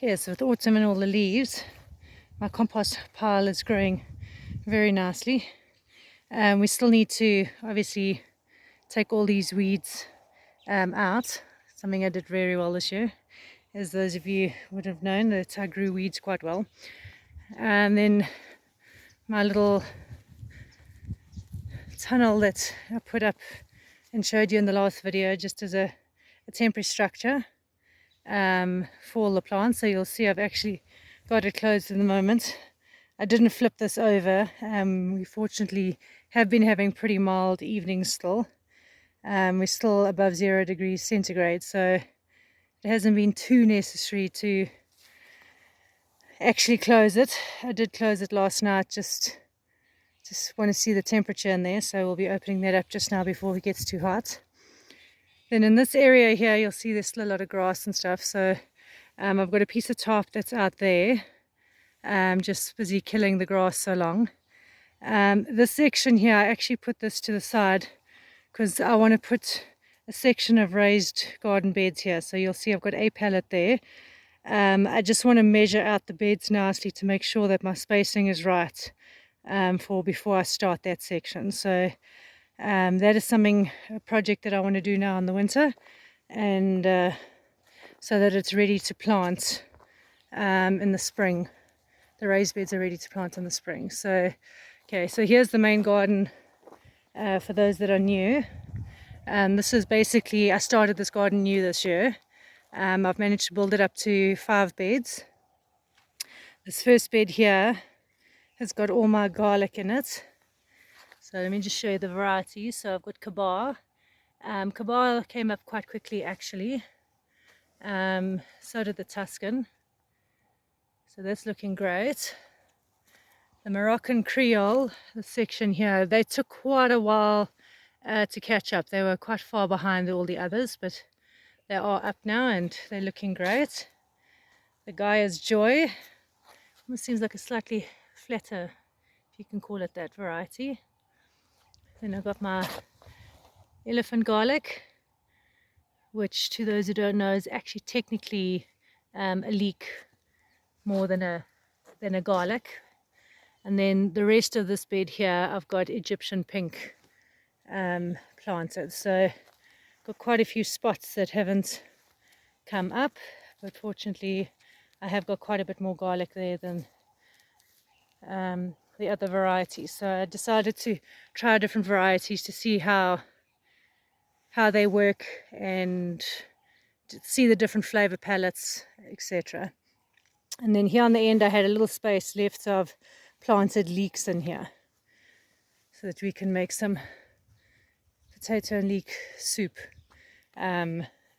Okay, so with autumn and all the leaves, my compost pile is growing very nicely. We still need to obviously take all these weeds out. Something I did very well this year, as those of you would have known that I grew weeds quite well. And then my little tunnel that I put up and showed you in the last video, just as a temporary structure for all the plants. So you'll see I've actually got it closed at the moment. I didn't flip this over. We fortunately have been having pretty mild evenings still. We're still above 0 degrees centigrade, so it hasn't been too necessary to actually close it. I did close it last night, just want to see the temperature in there, so we'll be opening that up just now before it gets too hot. Then in this area here, you'll see there's still a lot of grass and stuff, so I've got a piece of tarp that's out there, just busy killing the grass so long. This section here, I actually put this to the side because I want to put a section of raised garden beds here. So you'll see I've got a pallet there. I just want to measure out the beds nicely to make sure that my spacing is right for before I start that section. So that is a project that I want to do now in the winter, and so that it's ready to plant in the spring. The raised beds are ready to plant in the spring. So okay, so here's the main garden for those that are new. This is basically, I started this garden new this year. I've managed to build it up to 5 beds. This first bed here has got all my garlic in it. So let me just show you the varieties. So I've got Kabar. Kabar came up quite quickly actually. So did the Tuscan. So that's looking great. The Moroccan Creole, the section here, they took quite a while to catch up. They were quite far behind all the others, but they are up now and they're looking great. The Gaia's Joy, almost seems like a slightly flatter, if you can call it that, variety. Then I've got my elephant garlic, which to those who don't know is actually technically a leek more than a garlic. And then the rest of this bed here, I've got Egyptian pink planted. So got quite a few spots that haven't come up, but fortunately I have got quite a bit more garlic there than the other varieties. So I decided to try different varieties to see how they work and to see the different flavor palettes, etc. And then here on the end I had a little space left, so I've planted leeks in here so that we can make some potato and leek soup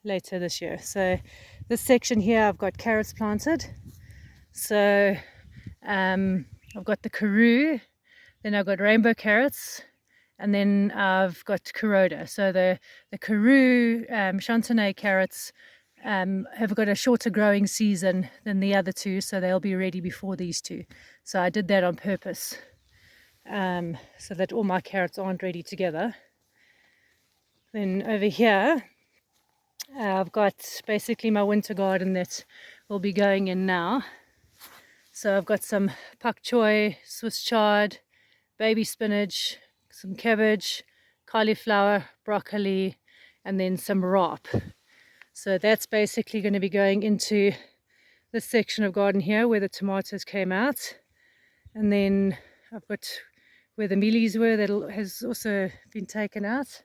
later this year. So this section here I've got carrots planted. So I've got the Karoo, then I've got rainbow carrots, and then I've got Kuroda. So the Karoo Chantenay carrots have got a shorter growing season than the other two, so they'll be ready before these two. So I did that on purpose, so that all my carrots aren't ready together. Then over here I've got basically my winter garden that will be going in now. So I've got some pak choy, Swiss chard, baby spinach, some cabbage, cauliflower, broccoli, and then some rape. So that's basically going to be going into this section of garden here where the tomatoes came out. And then I've got where the mealies were, that has also been taken out.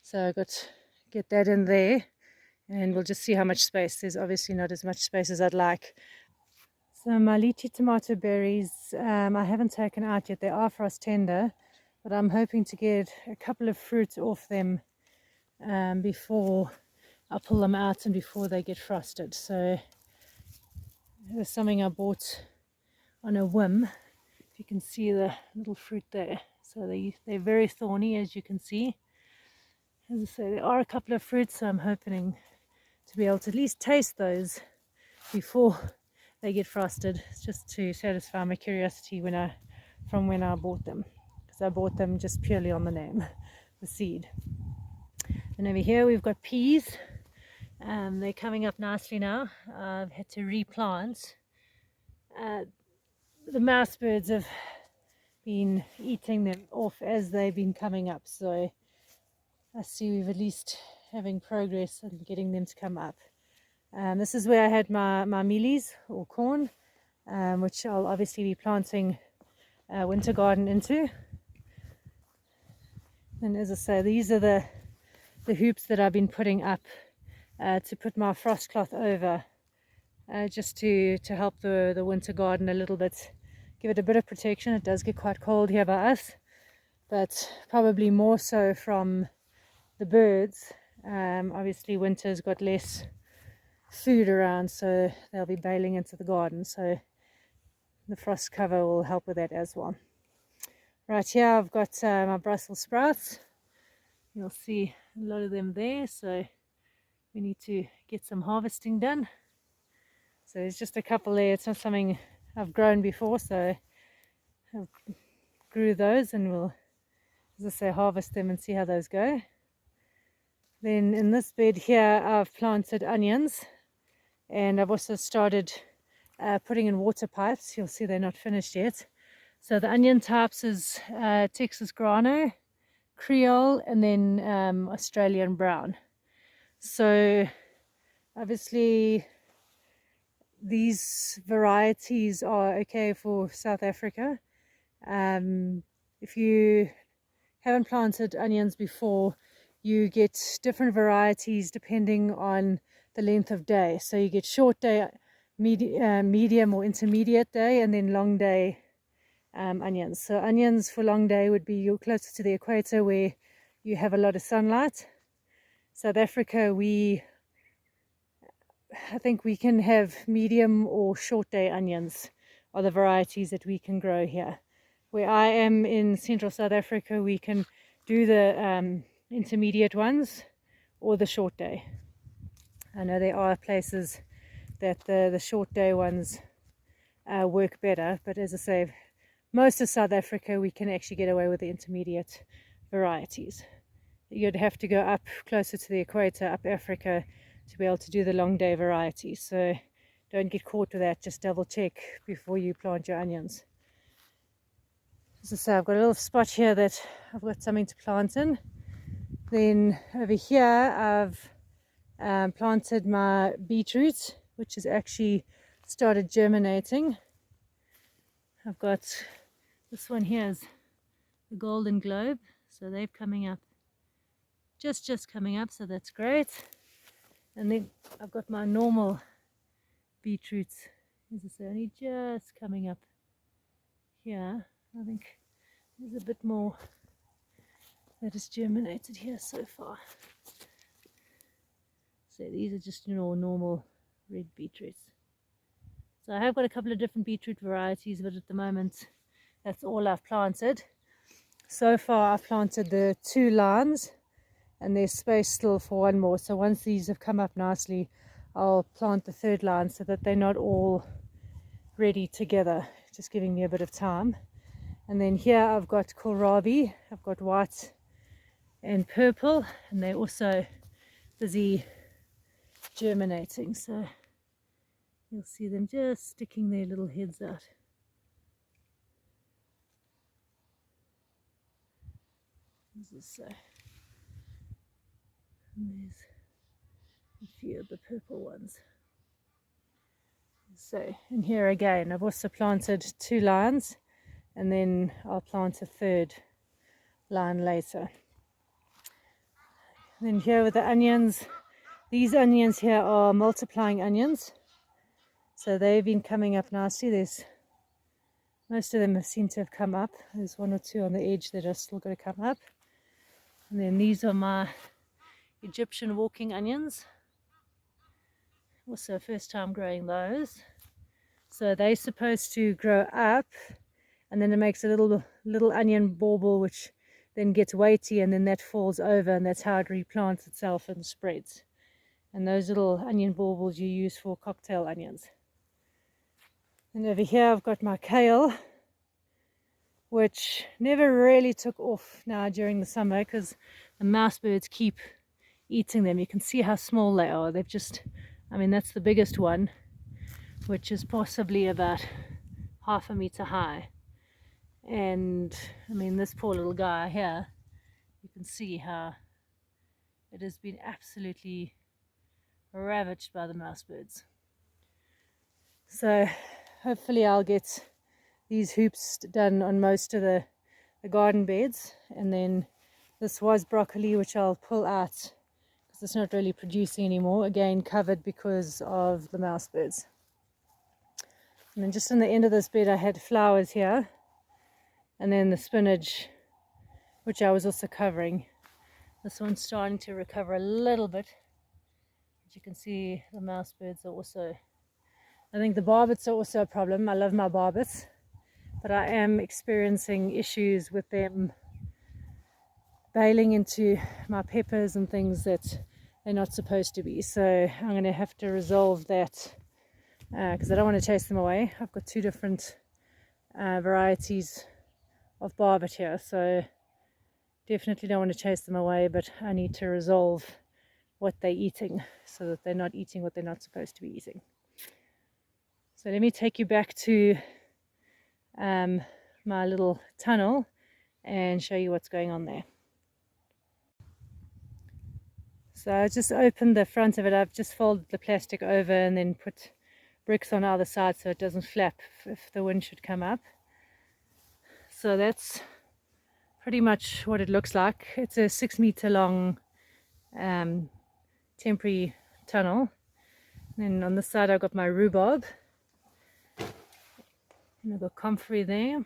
So I've got to get that in there, and we'll just see how much space. There's obviously not as much space as I'd like. So my lychee tomato berries, I haven't taken out yet. They are frost tender, but I'm hoping to get a couple of fruits off them before I pull them out and before they get frosted. So it was something I bought on a whim. If you can see the little fruit there. So they're very thorny, as you can see. As I say, there are a couple of fruits, so I'm hoping to be able to at least taste those before they get frosted, just to satisfy my curiosity from when I bought them, because I bought them just purely on the name, the seed. And over here we've got peas. They're coming up nicely now. I've had to replant. The mouse birds have been eating them off as they've been coming up, so I see we've at least having progress in getting them to come up. This is where I had my mealies or corn, which I'll obviously be planting a winter garden into. And as I say, these are the hoops that I've been putting up to put my frost cloth over, just to help the winter garden a little bit, give it a bit of protection. It does get quite cold here by us, but probably more so from the birds. Obviously winter's got less food around, so they'll be bailing into the garden, so the frost cover will help with that as well. Right here I've got my Brussels sprouts. You'll see a lot of them there, so we need to get some harvesting done. So there's just a couple there. It's not something I've grown before, so I grew those, and we'll, as I say, harvest them and see how those go. Then in this bed here I've planted onions, and I've also started putting in water pipes. You'll see they're not finished yet. So the onion types is Texas Grano, Creole, and then Australian Brown. So obviously these varieties are okay for South Africa. If you haven't planted onions before, you get different varieties depending on the length of day. So you get short day, medium or intermediate day, and then long day onions. So onions for long day would be you're closer to the equator where you have a lot of sunlight. South Africa, I think we can have medium or short day onions are the varieties that we can grow here. Where I am in central South Africa, we can do the intermediate ones or the short day. I know there are places that the short day ones work better, but as I say, most of South Africa we can actually get away with the intermediate varieties. You'd have to go up closer to the equator, up Africa, to be able to do the long day varieties. So don't get caught with that, just double check before you plant your onions. As I say, I've got a little spot here that I've got something to plant in. Then over here I've planted my beetroot, which has actually started germinating. I've got this one here is the golden globe, so they're coming up, just coming up, so that's great. And then I've got my normal beetroots, as I say, only just coming up here. I think there's a bit more that has germinated here so far. So these are just, you know, normal red beetroots. So I have got a couple of different beetroot varieties, but at the moment that's all I've planted. So far I've planted the 2 lines, and there's space still for one more. So once these have come up nicely, I'll plant the 3rd line so that they're not all ready together, just giving me a bit of time. And then here I've got kohlrabi. I've got white and purple, and they're also busy germinating, so you'll see them just sticking their little heads out. As I say, and there's a few of the purple ones. So, and here again I've also planted 2 lines, and then I'll plant a 3rd line later. And then here with the onions, these onions here are multiplying onions, so they've been coming up nicely. Most of them seem to have come up. There's 1 or 2 on the edge that are still going to come up. And then these are my Egyptian walking onions. Also first time growing those. So they're supposed to grow up, and then it makes a little onion bauble, which then gets weighty, and then that falls over, and that's how it replants itself and spreads. And those little onion baubles you use for cocktail onions. And over here I've got my kale, which never really took off now during the summer because the mouse birds keep eating them. You can see how small they are. They've just, I mean, that's the biggest one, which is possibly about 1/2 meter high. And I mean, this poor little guy here, you can see how it has been absolutely ravaged by the mouse birds. So hopefully I'll get these hoops done on most of the garden beds, and then this was broccoli, which I'll pull out because it's not really producing anymore, again covered because of the mouse birds. And then just on the end of this bed I had flowers here, and then the spinach, which I was also covering. This one's starting to recover a little bit. As you can see, the mouse birds are also, I think the barbets are also a problem. I love my barbets, but I am experiencing issues with them bailing into my peppers and things that they're not supposed to be. So I'm going to have to resolve that because I don't want to chase them away. I've got 2 different varieties of barbet here, so definitely don't want to chase them away, but I need to resolve what they're eating so that they're not eating what they're not supposed to be eating. So let me take you back to my little tunnel and show you what's going on there. So I just opened the front of it. I've just folded the plastic over and then put bricks on either side so it doesn't flap if the wind should come up. So that's pretty much what it looks like. It's a 6 meter long temporary tunnel. And then on this side I've got my rhubarb. And I've got comfrey there.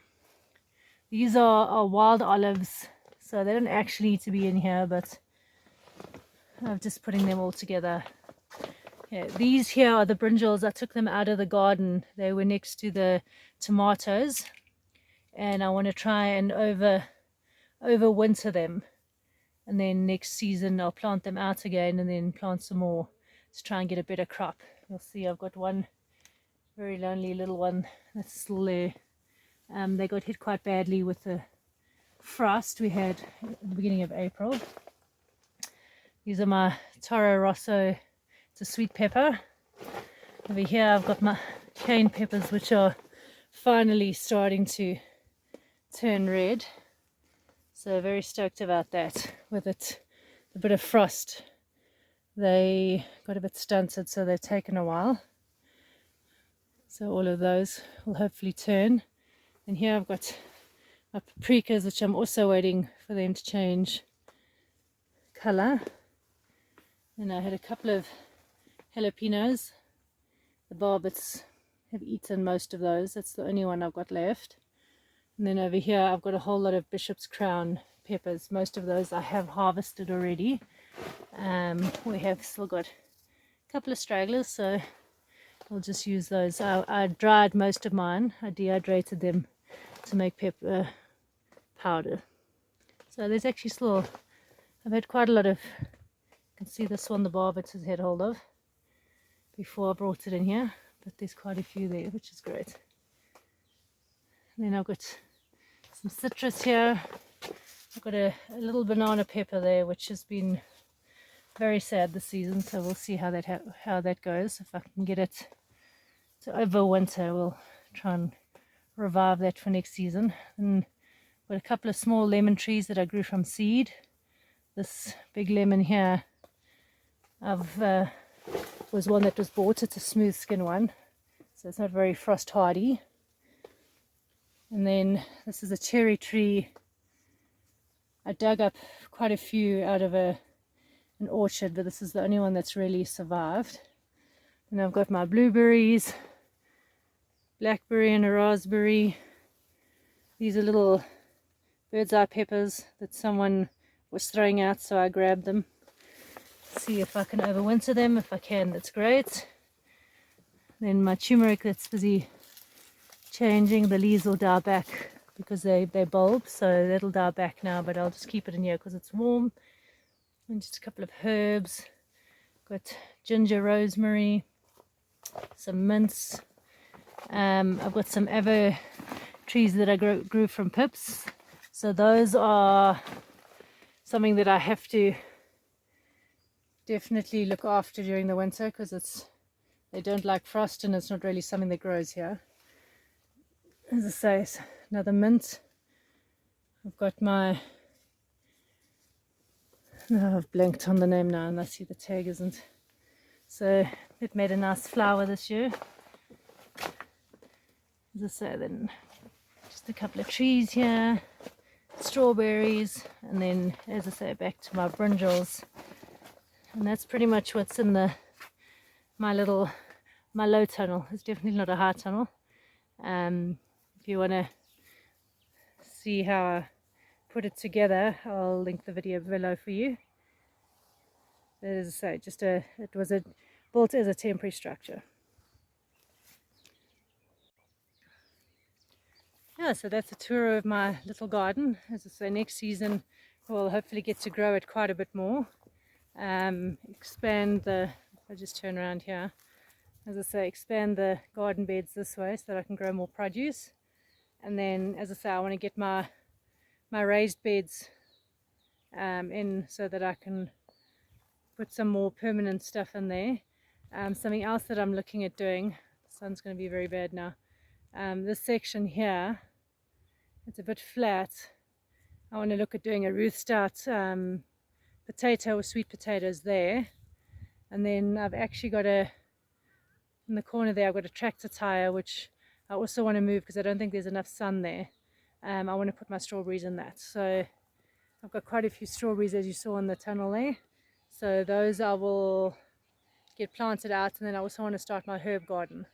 These are wild olives, so they don't actually need to be in here, but I'm just putting them all together. Yeah, these here are the brinjals. I took them out of the garden. They were next to the tomatoes, and I want to try and overwinter them, and then next season I'll plant them out again and then plant some more to try and get a better crop. You'll see I've got one very lonely little one that's still there. They got hit quite badly with the frost we had at the beginning of April. These are my Toro Rosso. It's a sweet pepper. Over here I've got my cane peppers, which are finally starting to turn red. So very stoked about that. With it, a bit of frost, they got a bit stunted, so they've taken a while. So all of those will hopefully turn. And here I've got my paprikas, which I'm also waiting for them to change color. And I had a couple of jalapenos. The barbets have eaten most of those. That's the only one I've got left. And then over here I've got a whole lot of Bishop's Crown peppers. Most of those I have harvested already. We have still got a couple of stragglers, so I'll just use those. I dried most of mine. I dehydrated them to make pepper powder. So there's actually still, I've had quite a lot of, you can see this one the barbets has had hold of before I brought it in here, but there's quite a few there, which is great. And then I've got some citrus here. I've got a little banana pepper there, which has been very sad this season, so we'll see how that goes. If I can get it to overwinter, we'll try and revive that for next season. And got a couple of small lemon trees that I grew from seed. This big lemon here was one that was bought. It's a smooth skin one, so it's not very frost hardy. And then this is a cherry tree. I dug up quite a few out of an orchard, but this is the only one that's really survived. And I've got my blueberries, blackberry and a raspberry. These are little bird's eye peppers that someone was throwing out, so I grabbed them. See if I can overwinter them. If I can, that's great. Then my turmeric that's busy changing. The leaves will die back because they bulb, so that'll die back now, but I'll just keep it in here because it's warm. And just a couple of herbs. Got ginger, rosemary, some mints. I've got some avo trees that I grew from pips, so those are something that I have to definitely look after during the winter, because they don't like frost and it's not really something that grows here. As I say, it's another mint. I've got my, no, I've blanked on the name now and I see the tag isn't. So it made a nice flower this year. As I say, then just a couple of trees here, strawberries, and then, as I say, back to my brinjals. And that's pretty much what's in my low tunnel. It's definitely not a high tunnel. If you want to see how I put it together, I'll link the video below for you. But as I say, it was built as a temporary structure. Yeah, so that's a tour of my little garden. As I say, next season we'll hopefully get to grow it quite a bit more. Expand I'll just turn around here. As I say, expand the garden beds this way so that I can grow more produce. And then, as I say, I want to get my raised beds in so that I can put some more permanent stuff in there. Something else that I'm looking at doing, the sun's going to be very bad now. This section here, it's a bit flat. I want to look at doing a Ruth Stout potato or sweet potatoes there. And then I've actually got in the corner there, I've got a tractor tire, which I also want to move because I don't think there's enough sun there. I want to put my strawberries in that. So I've got quite a few strawberries, as you saw in the tunnel there. So those I will get planted out, and then I also want to start my herb garden.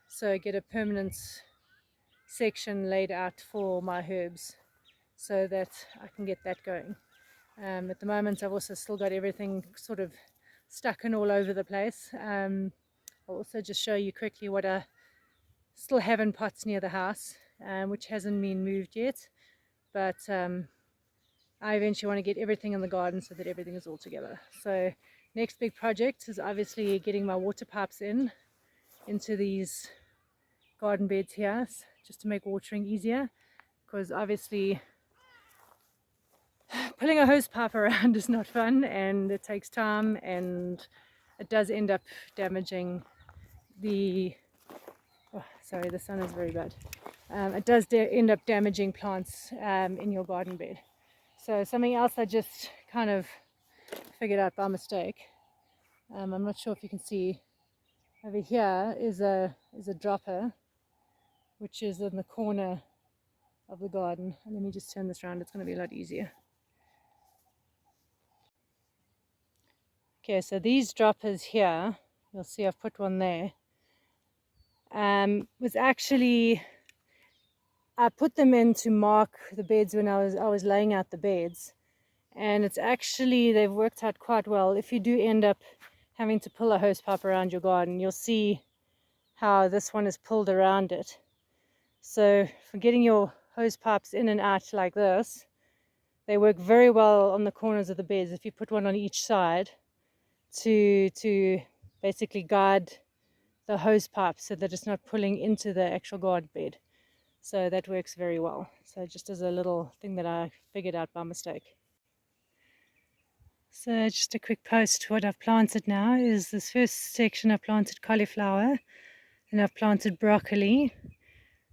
So get a permanent section laid out for my herbs so that I can get that going. At the moment I've also still got everything sort of stuck in all over the place. I'll also just show you quickly what I still have in pots near the house, which hasn't been moved yet, but I eventually want to get everything in the garden so that everything is all together. So next big project is obviously getting my water pipes into these garden beds here, just to make watering easier, because obviously pulling a hose pipe around is not fun and it takes time, and it does end up damaging the sorry, the sun is very bad. It does end up damaging plants in your garden bed. So something else I just kind of figured out by mistake, I'm not sure if you can see, over here is a dropper which is in the corner of the garden. And let me just turn this around, it's going to be a lot easier. Okay, so these droppers here, you'll see I've put one there, was actually, I put them in to mark the beds when I was laying out the beds, and it's actually, they've worked out quite well. If you do end up having to pull a hose pipe around your garden, you'll see how this one is pulled around it. So for getting your hose pipes in and out like this, they work very well on the corners of the beds if you put one on each side to basically guide the hose pipe so that it's not pulling into the actual garden bed. So that works very well. So just as a little thing that I figured out by mistake. So just a quick post, what I've planted now is this first section I planted cauliflower, and I've planted broccoli,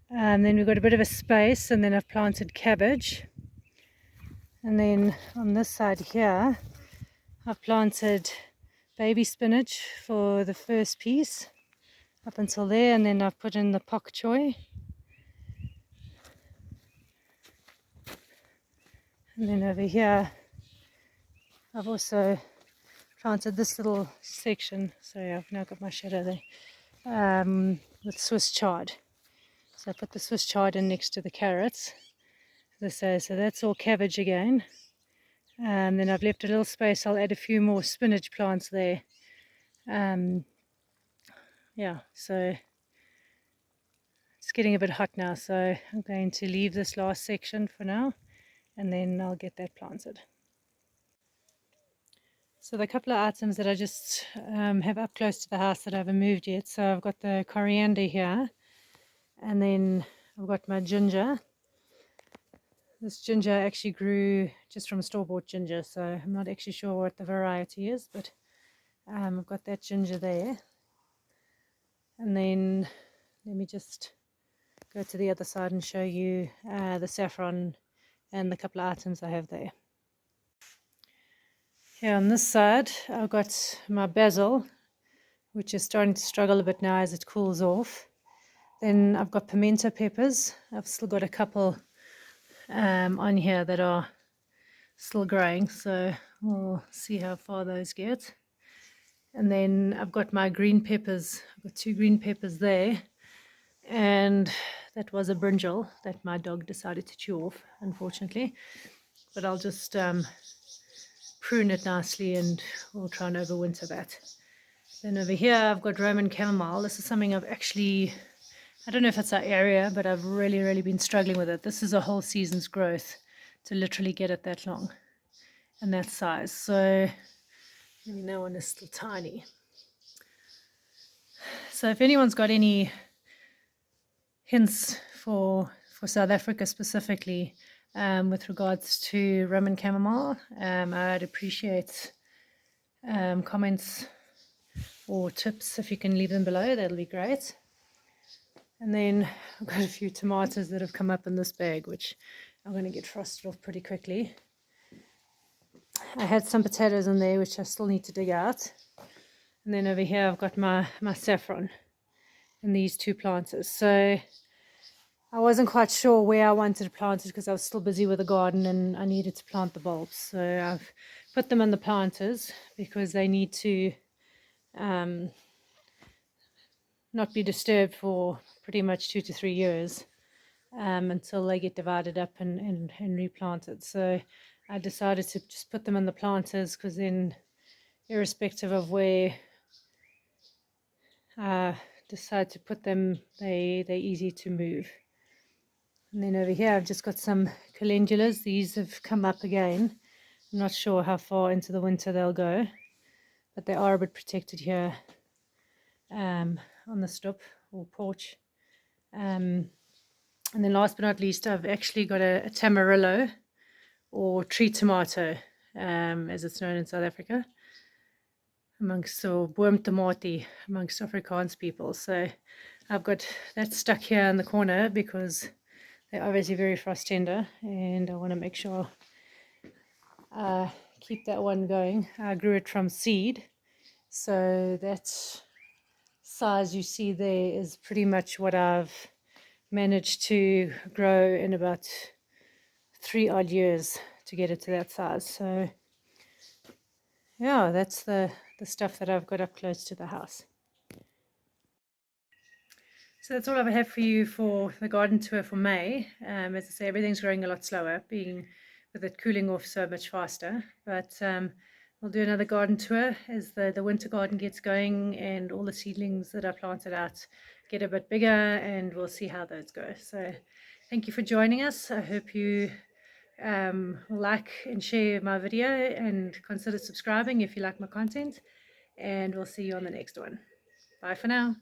and then we've got a bit of a space, and then I've planted cabbage, and then on this side here I've planted baby spinach for the first piece up until there, and then I've put in the pak choy, and then over here I've also planted this little section, sorry I've now got my shadow there, with Swiss chard. So I put the Swiss chard in next to the carrots, as I say, so that's all cabbage again. And then I've left a little space, I'll add a few more spinach plants there. Yeah, so it's getting a bit hot now, so I'm going to leave this last section for now, and then I'll get that planted. So the couple of items that I just have up close to the house that I haven't moved yet. So I've got the coriander here, and then I've got my ginger. This ginger actually grew just from store-bought ginger, so I'm not actually sure what the variety is, but I've got that ginger there. And then let me just go to the other side and show you the saffron and the couple of items I have there. Here on this side, I've got my basil, which is starting to struggle a bit now as it cools off. Then I've got pimento peppers. I've still got a couple on here that are still growing, so we'll see how far those get. And then I've got my green peppers. I've got 2 green peppers there, and that was a brinjal that my dog decided to chew off, unfortunately. But I'll just prune it nicely and we'll try and overwinter that. Then over here I've got Roman chamomile. This is something I've actually, I don't know if it's our area, but I've really been struggling with it. This is a whole season's growth to literally get it that long and that size. So I mean, that one is still tiny. So if anyone's got any hints for South Africa specifically with regards to Roman chamomile, I'd appreciate comments or tips. If you can leave them below, that'll be great. And then I've got a few tomatoes that have come up in this bag, which I'm going to get frosted off pretty quickly. I had some potatoes in there, which I still need to dig out. And then over here I've got my saffron in these 2 planters. So I wasn't quite sure where I wanted to plant it because I was still busy with the garden and I needed to plant the bulbs. So I've put them in the planters because they need to not be disturbed for pretty much 2 to 3 years until they get divided up and replanted. So I decided to just put them in the planters because then, irrespective of where I decide to put them, they're easy to move. And then over here I've just got some calendulas. These have come up again. I'm not sure how far into the winter they'll go, but they are a bit protected here on the stoep or porch. And then last but not least, I've actually got a tamarillo or tree tomato, as it's known in South Africa, amongst boomtomati amongst Afrikaans people. So I've got that stuck here in the corner because they're obviously very frost tender, and I want to make sure I keep that one going. I grew it from seed, so that size you see there is pretty much what I've managed to grow in about 3 odd years to get it to that size. So yeah, that's the stuff that I've got up close to the house. So that's all I have for you for the garden tour for May. As I say, everything's growing a lot slower, being with it cooling off so much faster. But we'll do another garden tour as the winter garden gets going and all the seedlings that I planted out get a bit bigger, and we'll see how those go. So thank you for joining us. I hope you like and share my video and consider subscribing if you like my content. And we'll see you on the next one. Bye for now.